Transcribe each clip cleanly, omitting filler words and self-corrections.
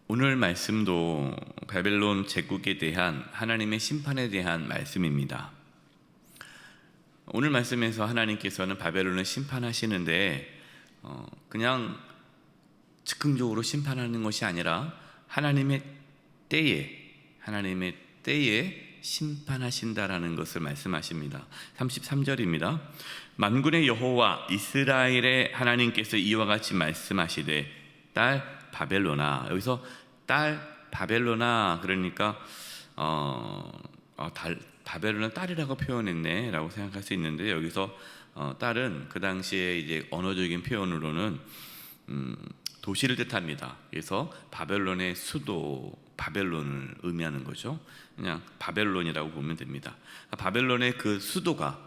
오늘 말씀도 바벨론 제국에 대한 하나님의 심판에 대한 말씀입니다. 오늘 말씀에서 하나님께서는 바벨론을 심판하시는데 그냥 즉흥적으로 심판하는 것이 아니라 하나님의 때에 심판하신다라는 것을 말씀하십니다. 33절입니다. 만군의 여호와 이스라엘의 하나님께서 이와 같이 말씀하시되 딸 바벨론아. 여기서 딸 바벨론아 그러니까 바벨론은 딸이라고 표현했네 라고 생각할 수 있는데, 여기서 딸은 그 당시에 이제 언어적인 표현으로는 도시를 뜻합니다. 그래서 바벨론의 수도 바벨론을 의미하는 거죠. 그냥 바벨론이라고 보면 됩니다. 바벨론의 그 수도가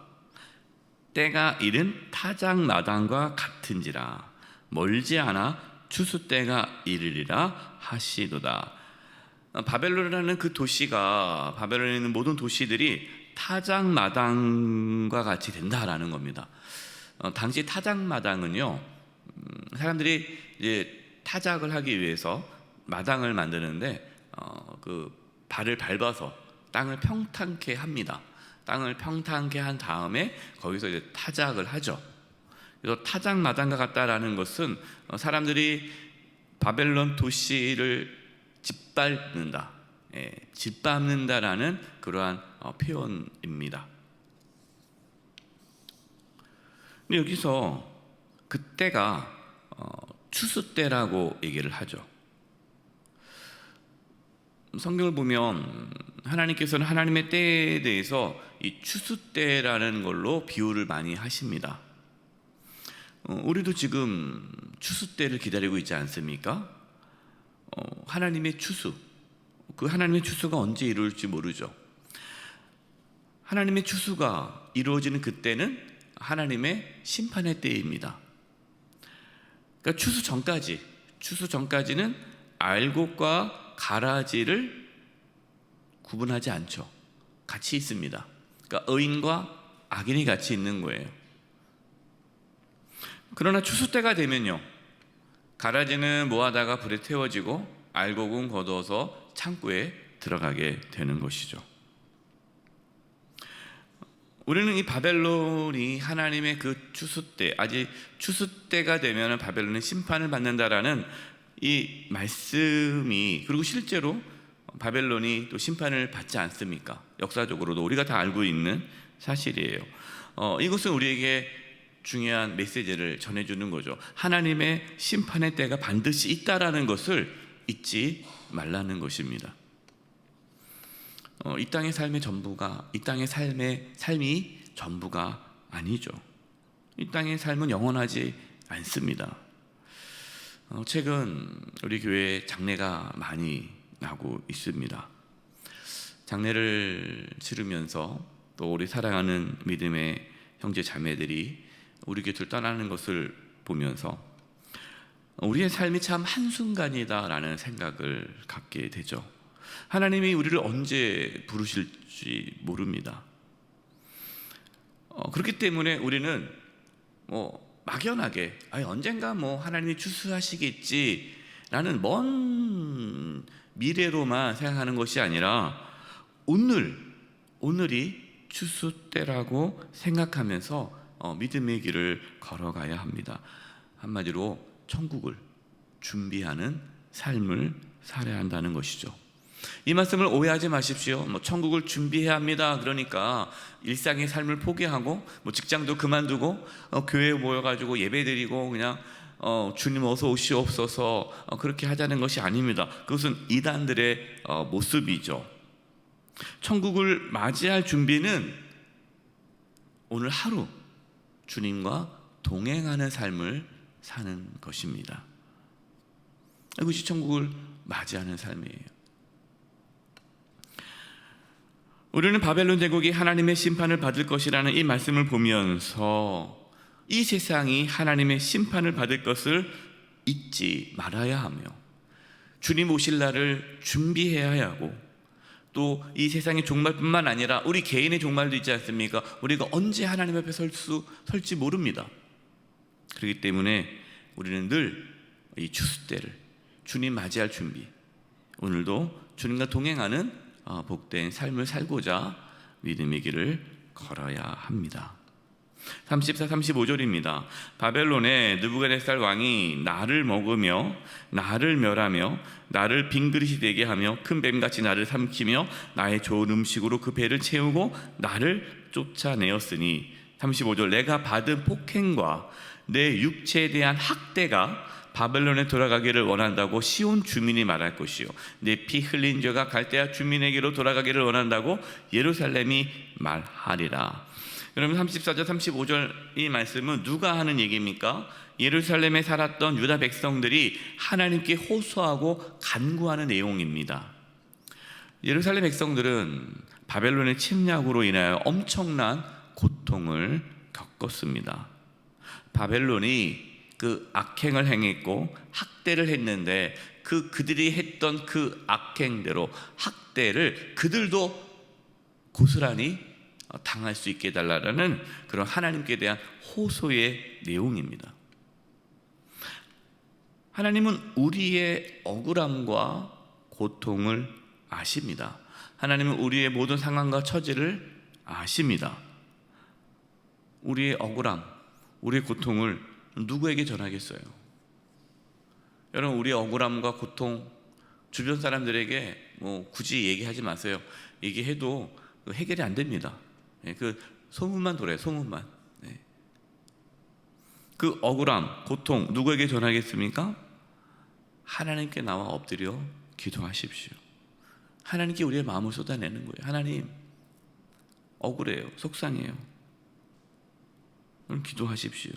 때가 이른 타작마당과 같은지라 멀지 않아 추수 때가 이르리라 하시도다. 바벨론이라는 그 도시가, 바벨론에 있는 모든 도시들이 타작마당과 같이 된다라는 겁니다. 당시 타작마당은요, 사람들이 이제 타작을 하기 위해서 마당을 만드는데 그 발을 밟아서 땅을 평탄케 합니다. 땅을 평탄케 한 다음에 거기서 이제 타작을 하죠. 그래서 타작마당과 같다라는 것은 사람들이 바벨론 도시를 짓밟는다, 짓밟는다라는 그러한 표현입니다. 근데 여기서 그때가 추수 때라고 얘기를 하죠. 성경을 보면 하나님께서는 하나님의 때에 대해서 이 추수 때라는 걸로 비유를 많이 하십니다. 우리도 지금 추수 때를 기다리고 있지 않습니까? 하나님의 추수, 그 하나님의 추수가 언제 이루어질지 모르죠. 하나님의 추수가 이루어지는 그때는 하나님의 심판의 때입니다. 그러니까 추수 전까지는 알곡과 가라지를 구분하지 않죠. 같이 있습니다. 그러니까 의인과 악인이 같이 있는 거예요. 그러나 추수 때가 되면요, 가라지는 모아다가 불에 태워지고 알곡은 거두어서 창고에 들어가게 되는 것이죠. 우리는 이 바벨론이 하나님의 그 추수 때, 아직 추수 때가 되면 바벨론은 심판을 받는다라는 이 말씀이, 그리고 실제로 바벨론이 또 심판을 받지 않습니까? 역사적으로도 우리가 다 알고 있는 사실이에요. 이것은 우리에게 중요한 메시지를 전해주는 거죠. 하나님의 심판의 때가 반드시 있다라는 것을 잊지 말라는 것입니다. 이 땅의 삶이 전부가 아니죠. 이 땅의 삶은 영원하지 않습니다. 최근 우리 교회에 장례가 많이 나고 있습니다. 장례를 치르면서 또 우리 사랑하는 믿음의 형제 자매들이 우리 곁을 떠나는 것을 보면서 우리의 삶이 참 한순간이다라는 생각을 갖게 되죠. 하나님이 우리를 언제 부르실지 모릅니다. 그렇기 때문에 우리는 막연하게 언젠가 하나님이 추수하시겠지라는 먼 미래로만 생각하는 것이 아니라 오늘이 추수 때라고 생각하면서 믿음의 길을 걸어가야 합니다. 한마디로 천국을 준비하는 삶을 살아야 한다는 것이죠. 이 말씀을 오해하지 마십시오. 천국을 준비해야 합니다. 그러니까 일상의 삶을 포기하고 직장도 그만두고 교회에 모여가지고 예배드리고 그냥 주님 어서 오시옵소서 그렇게 하자는 것이 아닙니다. 그것은 이단들의 모습이죠. 천국을 맞이할 준비는 오늘 하루 주님과 동행하는 삶을 사는 것입니다. 이것이 천국을 맞이하는 삶이에요. 우리는 바벨론 제국이 하나님의 심판을 받을 것이라는 이 말씀을 보면서 이 세상이 하나님의 심판을 받을 것을 잊지 말아야 하며 주님 오실 날을 준비해야 하고, 또 이 세상의 종말뿐만 아니라 우리 개인의 종말도 있지 않습니까? 우리가 언제 하나님 앞에 설지 모릅니다. 그렇기 때문에 우리는 늘 이 추수 때를 주님 맞이할 준비, 오늘도 주님과 동행하는 복된 삶을 살고자 믿음의 길을 걸어야 합니다. 34, 35절입니다. 바벨론의 느부갓네살 왕이 나를 먹으며 나를 멸하며 나를 빈 그릇이 되게 하며 큰 뱀같이 나를 삼키며 나의 좋은 음식으로 그 배를 채우고 나를 쫓아내었으니 35절 내가 받은 폭행과 내 육체에 대한 학대가 바벨론에 돌아가기를 원한다고 시온 주민이 말할 것이요 내 피 흘린 자가 갈대아 주민에게로 돌아가기를 원한다고 예루살렘이 말하리라. 여러분 34절 35절 이 말씀은 누가 하는 얘기입니까? 예루살렘에 살았던 유다 백성들이 하나님께 호소하고 간구하는 내용입니다. 예루살렘 백성들은 바벨론의 침략으로 인하여 엄청난 고통을 겪었습니다. 바벨론이 그 악행을 행했고 학대를 했는데 그들이 했던 그 악행대로 학대를 그들도 고스란히 당할 수 있게 해달라는 그런 하나님께 대한 호소의 내용입니다. 하나님은 우리의 억울함과 고통을 아십니다. 하나님은 우리의 모든 상황과 처지를 아십니다. 우리의 억울함, 우리의 고통을 누구에게 전하겠어요? 여러분, 우리의 억울함과 고통 주변 사람들에게 굳이 얘기하지 마세요. 얘기해도 해결이 안 됩니다. 그 소문만 돌아요. 소문만. 그 억울함, 고통 누구에게 전하겠습니까? 하나님께 나와 엎드려 기도하십시오. 하나님께 우리의 마음을 쏟아내는 거예요. 하나님, 억울해요. 속상해요. 그럼 기도하십시오.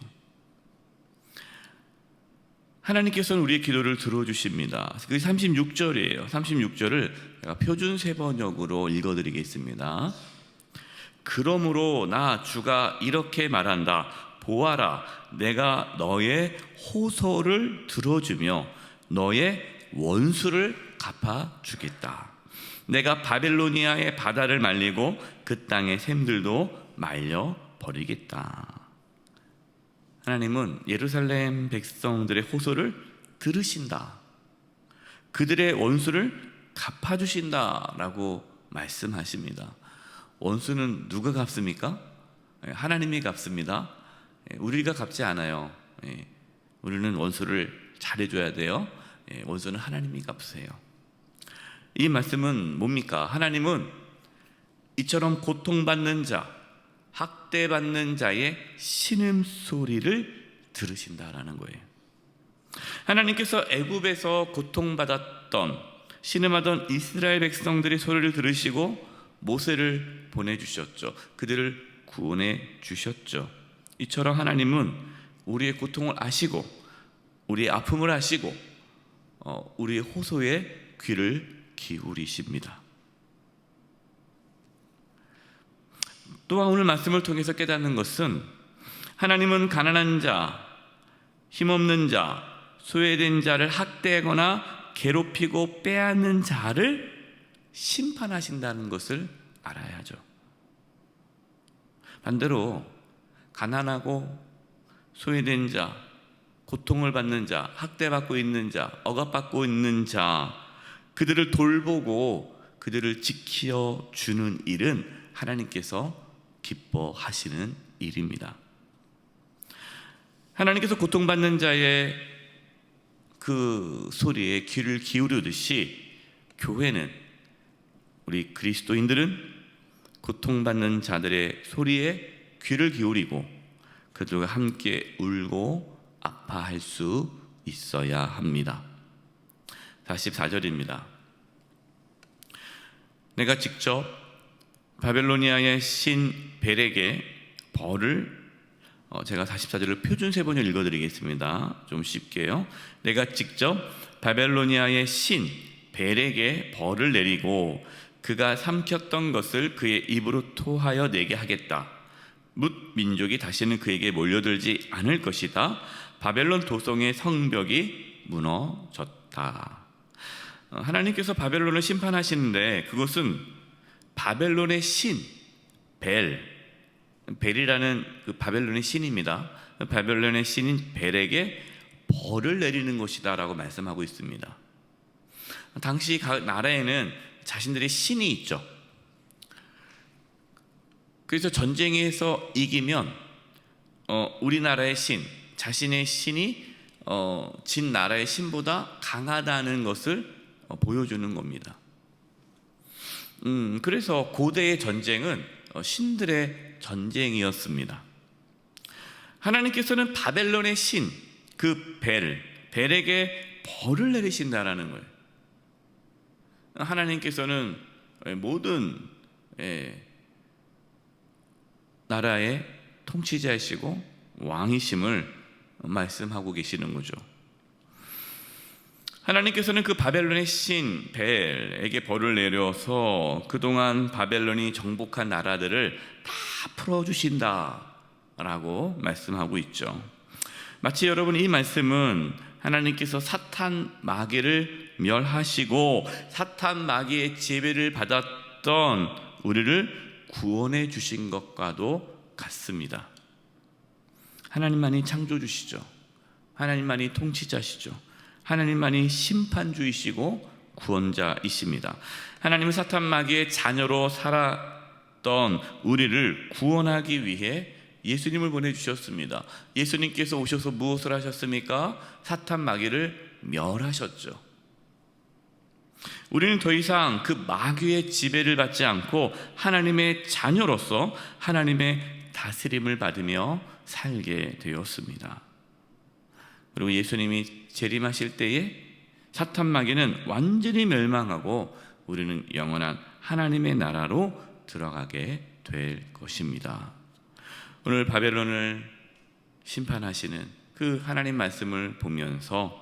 하나님께서는 우리의 기도를 들어주십니다. 그게 36절이에요. 36절을 제가 표준 세번역으로 읽어드리겠습니다. 그러므로 나 주가 이렇게 말한다. 보아라, 내가 너의 호소를 들어주며 너의 원수를 갚아주겠다. 내가 바벨로니아의 바다를 말리고 그 땅의 샘들도 말려버리겠다. 하나님은 예루살렘 백성들의 호소를 들으신다. 그들의 원수를 갚아주신다라고 말씀하십니다. 원수는 누가 갚습니까? 하나님이 갚습니다. 우리가 갚지 않아요. 우리는 원수를 잘해줘야 돼요. 원수는 하나님이 갚으세요. 이 말씀은 뭡니까? 하나님은 이처럼 고통받는 자, 학대받는 자의 신음소리를 들으신다라는 거예요. 하나님께서 애굽에서 고통받았던 신음하던 이스라엘 백성들의 소리를 들으시고 모세를 보내주셨죠. 그들을 구원해 주셨죠. 이처럼 하나님은 우리의 고통을 아시고 우리의 아픔을 아시고 우리의 호소에 귀를 기울이십니다. 또한 오늘 말씀을 통해서 깨닫는 것은 하나님은 가난한 자, 힘없는 자, 소외된 자를 학대하거나 괴롭히고 빼앗는 자를 심판하신다는 것을 알아야 하죠. 반대로 가난하고 소외된 자, 고통을 받는 자, 학대받고 있는 자, 억압받고 있는 자, 그들을 돌보고 그들을 지켜주는 일은 하나님께서 기뻐하시는 일입니다. 하나님께서 고통받는 자의 그 소리에 귀를 기울이듯이 교회는, 우리 그리스도인들은 고통받는 자들의 소리에 귀를 기울이고 그들과 함께 울고 아파할 수 있어야 합니다. 44절입니다. 내가 직접 바벨로니아의 신 벨에게 벌을, 제가 44절을 표준 세번역 읽어드리겠습니다. 좀 쉽게요. 내가 직접 바벨로니아의 신 벨에게 벌을 내리고 그가 삼켰던 것을 그의 입으로 토하여 내게 하겠다. 뭇 민족이 다시는 그에게 몰려들지 않을 것이다. 바벨론 도성의 성벽이 무너졌다. 하나님께서 바벨론을 심판하시는데 그것은 바벨론의 신 벨이라는 그 바벨론의 신입니다. 바벨론의 신인 벨에게 벌을 내리는 것이다 라고 말씀하고 있습니다. 당시 각 나라에는 자신들의 신이 있죠. 그래서 전쟁에서 이기면 우리나라의 신, 자신의 신이 진 나라의 신보다 강하다는 것을 보여주는 겁니다. 그래서 고대의 전쟁은 신들의 전쟁이었습니다. 하나님께서는 바벨론의 신, 그 벨에게 벌을 내리신다라는 거예요. 하나님께서는 모든 나라의 통치자이시고 왕이심을 말씀하고 계시는 거죠. 하나님께서는 그 바벨론의 신 벨에게 벌을 내려서 그동안 바벨론이 정복한 나라들을 다 풀어주신다라고 말씀하고 있죠. 마치 여러분, 이 말씀은 하나님께서 사탄 마귀를 멸하시고 사탄 마귀의 지배를 받았던 우리를 구원해 주신 것과도 같습니다. 하나님만이 창조주시죠. 하나님만이 통치자시죠. 하나님만이 심판주이시고 구원자이십니다. 하나님은 사탄 마귀의 자녀로 살았던 우리를 구원하기 위해 예수님을 보내주셨습니다. 예수님께서 오셔서 무엇을 하셨습니까? 사탄 마귀를 멸하셨죠. 우리는 더 이상 그 마귀의 지배를 받지 않고 하나님의 자녀로서 하나님의 다스림을 받으며 살게 되었습니다. 그리고 예수님이 재림하실 때에 사탄 마귀는 완전히 멸망하고 우리는 영원한 하나님의 나라로 들어가게 될 것입니다. 오늘 바벨론을 심판하시는 그 하나님 말씀을 보면서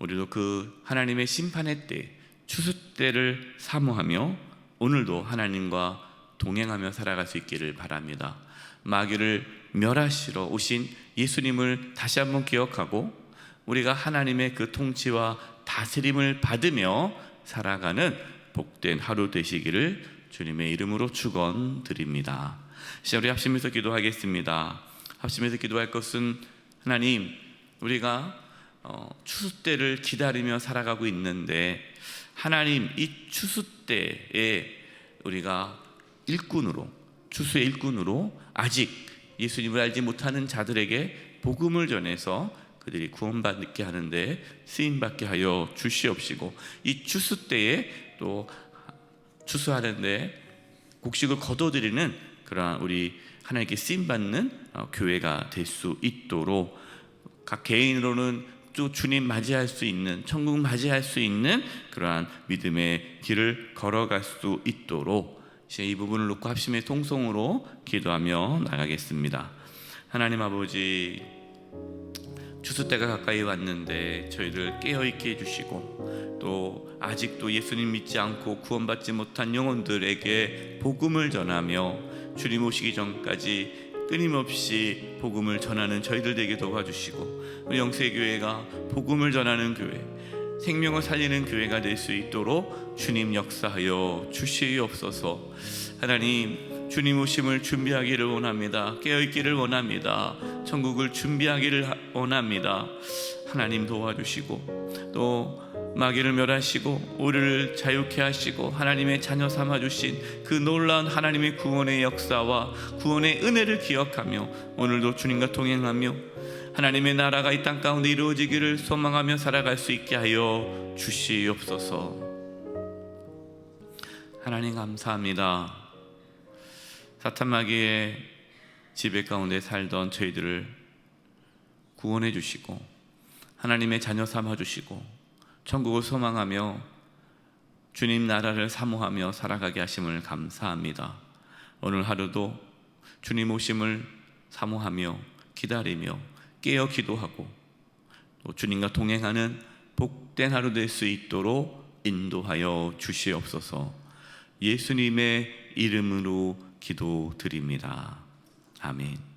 우리도 그 하나님의 심판의 때, 추수 때를 사모하며 오늘도 하나님과 동행하며 살아갈 수 있기를 바랍니다. 마귀를 멸하시러 오신 예수님을 다시 한번 기억하고 우리가 하나님의 그 통치와 다스림을 받으며 살아가는 복된 하루 되시기를 주님의 이름으로 축원드립니다. 이제 우리 합심해서 기도하겠습니다. 합심해서 기도할 것은, 하나님, 우리가 추수 때를 기다리며 살아가고 있는데 하나님, 이 추수 때에 우리가 추수의 일꾼으로 아직 예수님을 알지 못하는 자들에게 복음을 전해서 그들이 구원받게 하는데 쓰임받게 하여 주시옵시고, 이 추수 때에 또 추수하는데 곡식을 거둬들이는 그러한 우리 하나님께 쓰임받는 교회가 될 수 있도록, 각 개인으로는 또 주님 맞이할 수 있는, 천국 맞이할 수 있는 그러한 믿음의 길을 걸어갈 수 있도록 이제 이 부분을 놓고 합심의 통성으로 기도하며 나가겠습니다. 하나님 아버지, 추수 때가 가까이 왔는데 저희를 깨어있게 해주시고 또 아직도 예수님 믿지 않고 구원받지 못한 영혼들에게 복음을 전하며 주님 오시기 전까지 끊임없이 복음을 전하는 저희들 되게 도와주시고, 우리 영세교회가 복음을 전하는 교회, 생명을 살리는 교회가 될 수 있도록 주님 역사하여 주시옵소서. 하나님, 주님 오심을 준비하기를 원합니다. 깨어있기를 원합니다. 천국을 준비하기를 원합니다. 하나님 도와주시고 또 마귀를 멸하시고 우리를 자유케 하시고 하나님의 자녀 삼아주신 그 놀라운 하나님의 구원의 역사와 구원의 은혜를 기억하며 오늘도 주님과 동행하며 하나님의 나라가 이 땅 가운데 이루어지기를 소망하며 살아갈 수 있게 하여 주시옵소서. 하나님 감사합니다. 사탄 마귀의 지배 가운데 살던 저희들을 구원해 주시고 하나님의 자녀 삼아 주시고 천국을 소망하며 주님 나라를 사모하며 살아가게 하심을 감사합니다. 오늘 하루도 주님 오심을 사모하며 기다리며 깨어 기도하고 또 주님과 동행하는 복된 하루 될 수 있도록 인도하여 주시옵소서. 예수님의 이름으로 기도드립니다. 아멘.